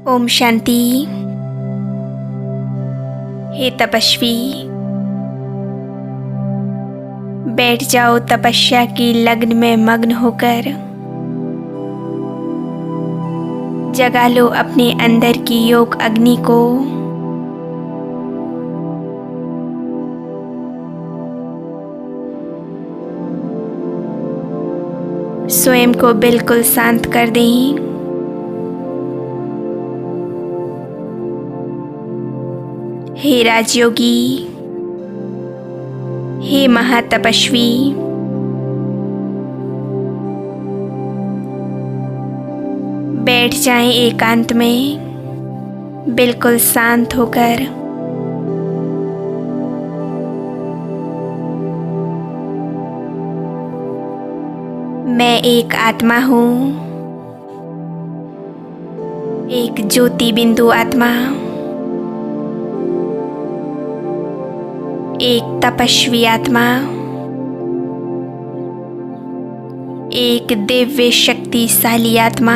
ओम शांति। हे तपस्वी, बैठ जाओ तपस्या की लगन में मग्न होकर। जगा लो अपने अंदर की योग अग्नि को। स्वयं को बिल्कुल शांत कर दें। हे राजयोगी, हे महातपस्वी, बैठ जाएं एकांत में बिल्कुल शांत होकर। मैं एक आत्मा हूँ, एक ज्योति बिंदु आत्मा, एक तपस्वी आत्मा, एक दिव्य शक्तिशाली आत्मा।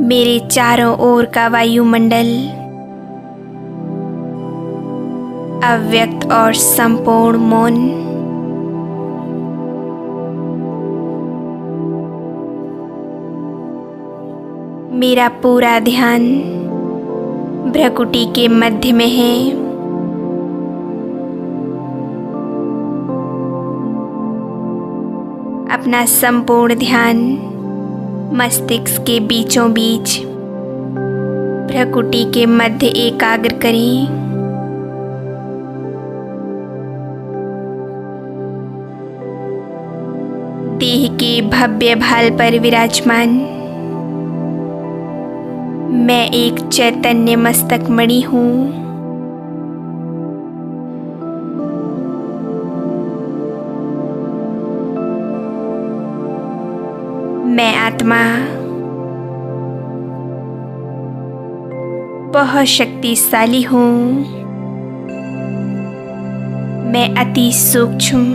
मेरे चारों ओर का वायुमंडल अव्यक्त और संपूर्ण मौन। मेरा पूरा ध्यान भ्रकुटी के मध्य में है। अपना संपूर्ण ध्यान मस्तिष्क के बीचों बीच भ्रकुटी के मध्य एकाग्र करें। देह के भव्य भाल पर विराजमान मैं एक चैतन्य मस्तक मणि हूँ। मैं आत्मा बहुत शक्तिशाली हूँ। मैं अति सूक्ष्म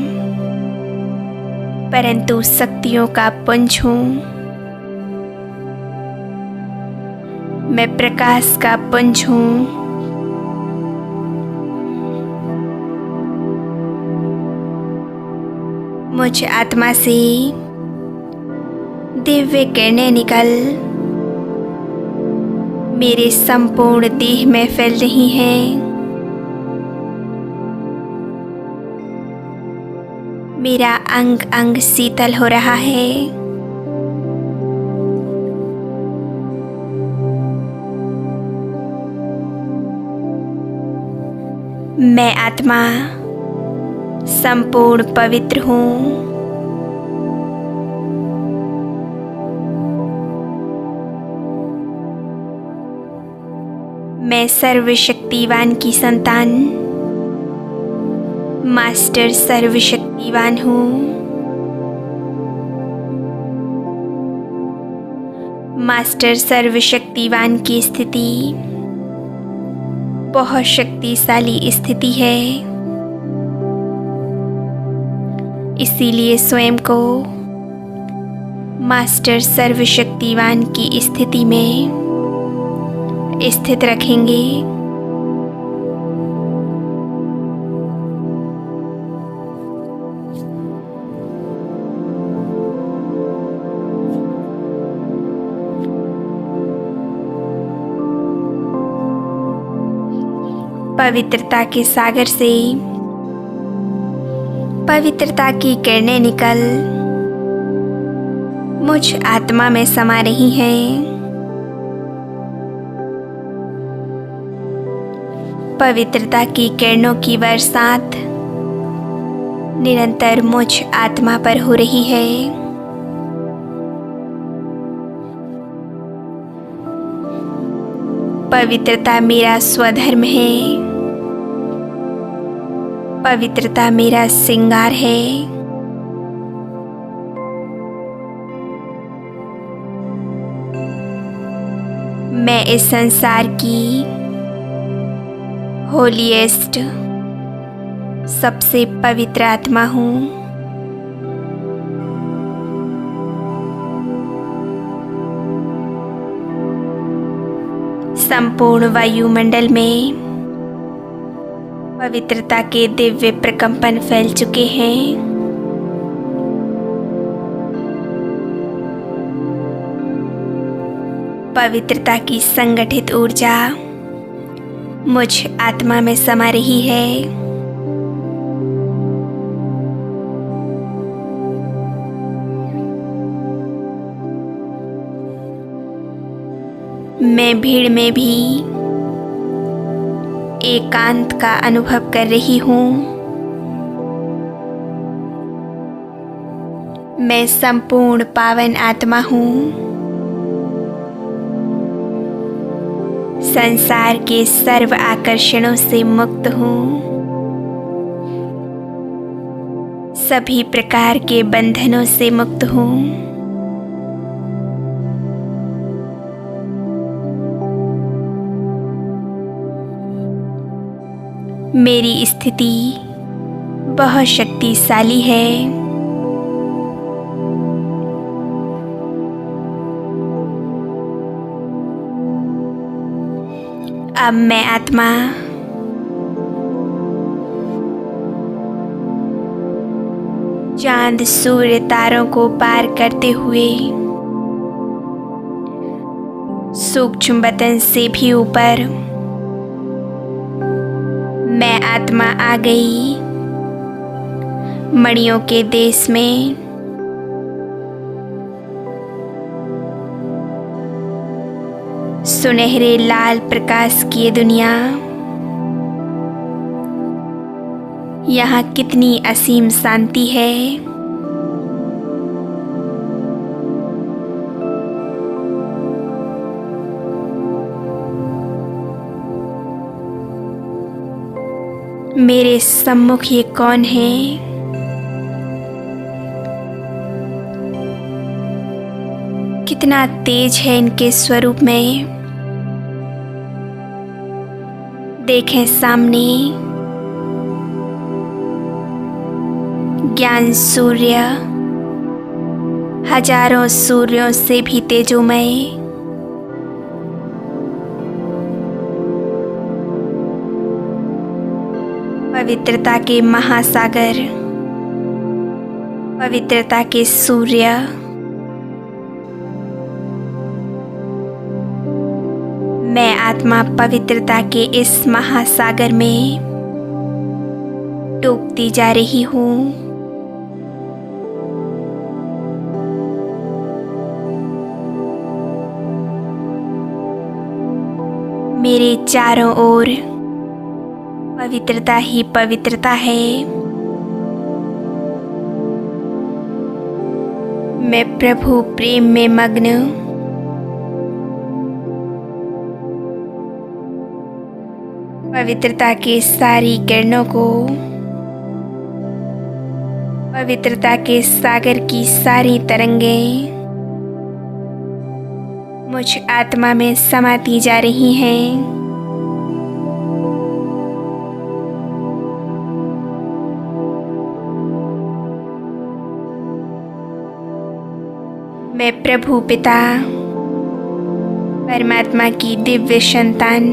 परंतु शक्तियों का पुंज हूँ। मैं प्रकाश का पुंज हूँ। मुझ आत्मा से दिव्य किरणें निकल मेरे संपूर्ण देह में फैल रही हैं। मेरा अंग अंग शीतल हो रहा है। मैं आत्मा संपूर्ण पवित्र हूँ। मैं सर्वशक्तिवान की संतान मास्टर सर्वशक्तिवान हूँ। मास्टर सर्वशक्तिवान की स्थिति बहुत शक्तिशाली स्थिति है। इसीलिए स्वयं को मास्टर सर्वशक्तिवान की स्थिति में स्थित रखेंगे। पवित्रता के सागर से पवित्रता की किरणें निकल मुझ आत्मा में समा रही हैं। पवित्रता की किरणों की बरसात निरंतर मुझ आत्मा पर हो रही है। पवित्रता मेरा स्वधर्म है। पवित्रता मेरा श्रृंगार है। मैं इस संसार की होलीएस्ट सबसे पवित्र आत्मा हूँ। संपूर्ण वायुमंडल में पवित्रता के दिव्य प्रकंपन फैल चुके हैं। पवित्रता की संगठित ऊर्जा मुझ आत्मा में समा रही है। मैं भीड़ में भी एकांत का अनुभव कर रही हूँ। मैं संपूर्ण पावन आत्मा हूँ। संसार के सर्व आकर्षणों से मुक्त हूँ। सभी प्रकार के बंधनों से मुक्त हूँ। मेरी स्थिति बहुत शक्तिशाली है। अब मैं आत्मा चांद सूर्य तारों को पार करते हुए सूक्ष्म वतन से भी ऊपर मैं आत्मा आ गई मणियों के देश में। सुनहरे लाल प्रकाश की दुनिया, यहाँ कितनी असीम शांति है। मेरे सम्मुख ये कौन है? कितना तेज है इनके स्वरूप में। देखें सामने ज्ञान सूर्य हजारों सूर्यों से भी तेजोमय। पवित्रता के महासागर, पवित्रता के सूर्य, मैं आत्मा पवित्रता के इस महासागर में डूबती जा रही हूँ। मेरे चारों ओर पवित्रता ही पवित्रता है। मैं प्रभु प्रेम में मग्न पवित्रता के सारी किरणों को, पवित्रता के सागर की सारी तरंगें मुझ आत्मा में समाती जा रही हैं। मैं प्रभु पिता परमात्मा की दिव्य संतान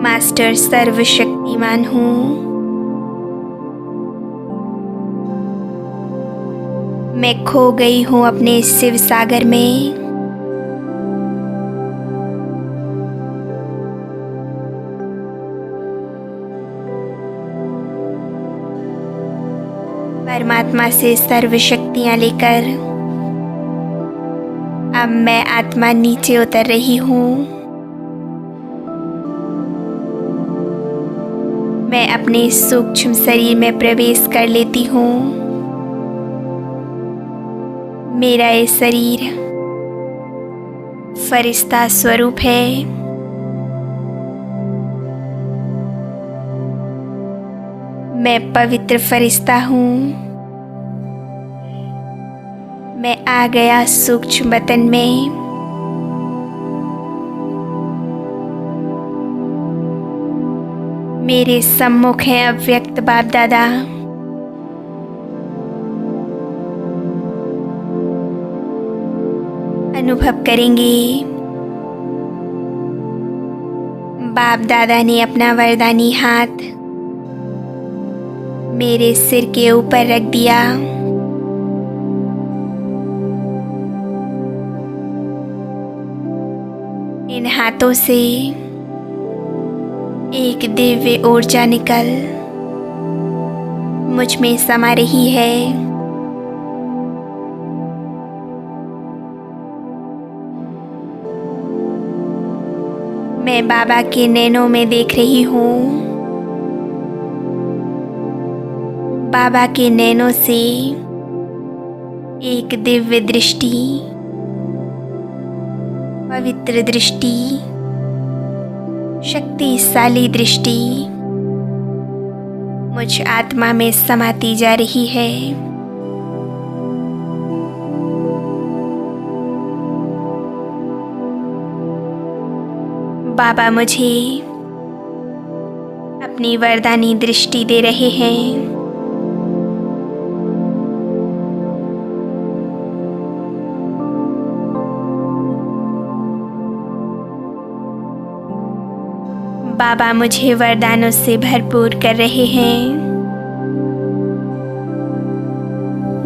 मास्टर सर्वशक्तिमान हूँ। मैं खो गई हूँ अपने शिव सागर में। परमात्मा से सर्व शक्तियाँ लेकर अब मैं आत्मा नीचे उतर रही हूँ। मैं अपने सूक्ष्म शरीर में प्रवेश कर लेती हूँ। मेरा ये शरीर फरिश्ता स्वरूप है। मैं पवित्र फरिश्ता हूँ। मैं आ गया सूक्ष्म वतन में। मेरे सम्मुख है अव्यक्त बाप दादा। अनुभव करेंगे बाप दादा ने अपना वरदानी हाथ मेरे सिर के ऊपर रख दिया। इन हाथों से एक दिव्य ऊर्जा निकल मुझ में समा रही है। मैं बाबा के नैनों में देख रही हूँ। बाबा के नैनों से एक दिव्य दृष्टि, पवित्र दृष्टि, शक्तिशाली दृष्टि मुझ आत्मा में समाती जा रही है। बाबा मुझे अपनी वरदानी दृष्टि दे रहे हैं। बाबा मुझे वरदानों से भरपूर कर रहे हैं।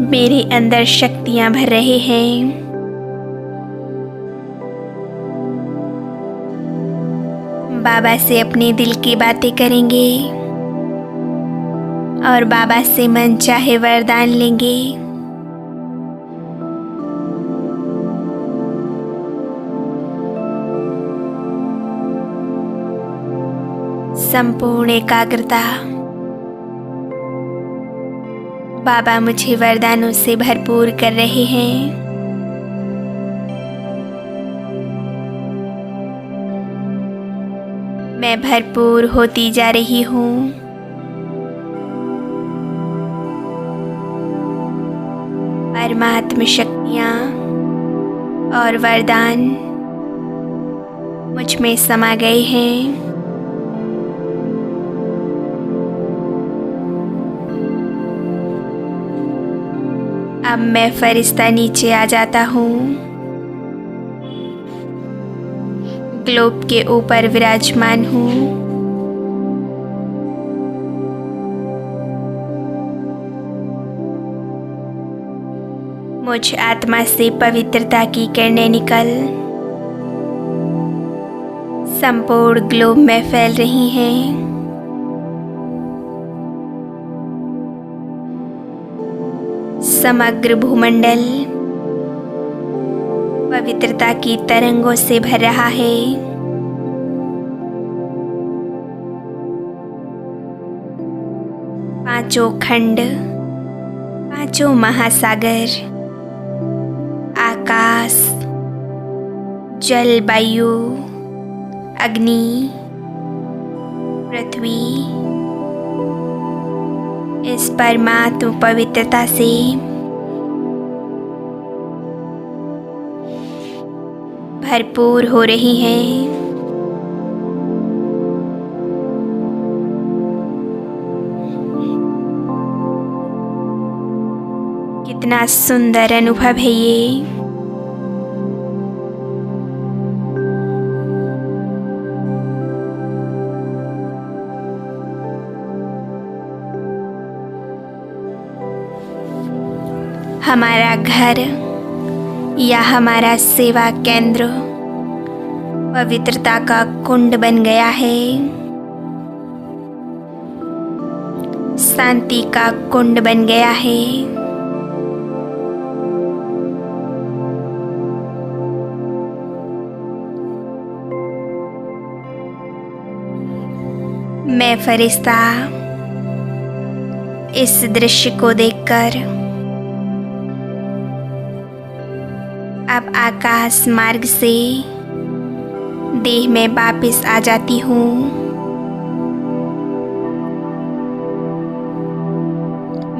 मेरे अंदर शक्तियां भर रहे हैं। बाबा से अपने दिल की बातें करेंगे और बाबा से मन चाहे वरदान लेंगे। संपूर्ण एकाग्रता। बाबा मुझे वरदानों से भरपूर कर रहे हैं। मैं भरपूर होती जा रही हूँ। परमात्म शक्तियाँ और वरदान मुझ में समा गए हैं। अब मैं फरिश्ता नीचे आ जाता हूँ। ग्लोब के ऊपर विराजमान हूँ। मुझ आत्मा से पवित्रता की किरणें निकल संपूर्ण ग्लोब में फैल रही हैं। समग्र भूमंडल पवित्रता की तरंगों से भर रहा है। पांचों खंड, पांचों महासागर, आकाश, जल, वायु, अग्नि, पृथ्वी इस परमात्म पवित्रता से भरपूर हो रही हैं। कितना सुंदर अनुभव है ये। हमारा घर या हमारा सेवा केंद्र पवित्रता का कुंड बन गया है। शांति का कुंड बन गया है। मैं फरिश्ता इस दृश्य को देखकर अब आकाश मार्ग से देह में वापस आ जाती हूँ।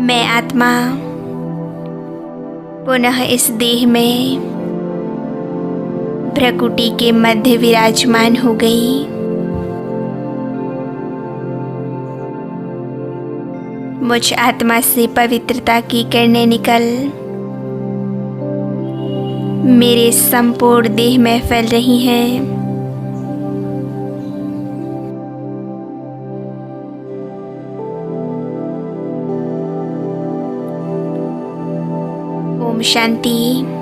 मैं आत्मा पुनः इस देह में भ्रकुटी के मध्य विराजमान हो गई। मुझ आत्मा से पवित्रता की किरणें निकल मेरे संपूर्ण देह में फैल रही हैं। शांति।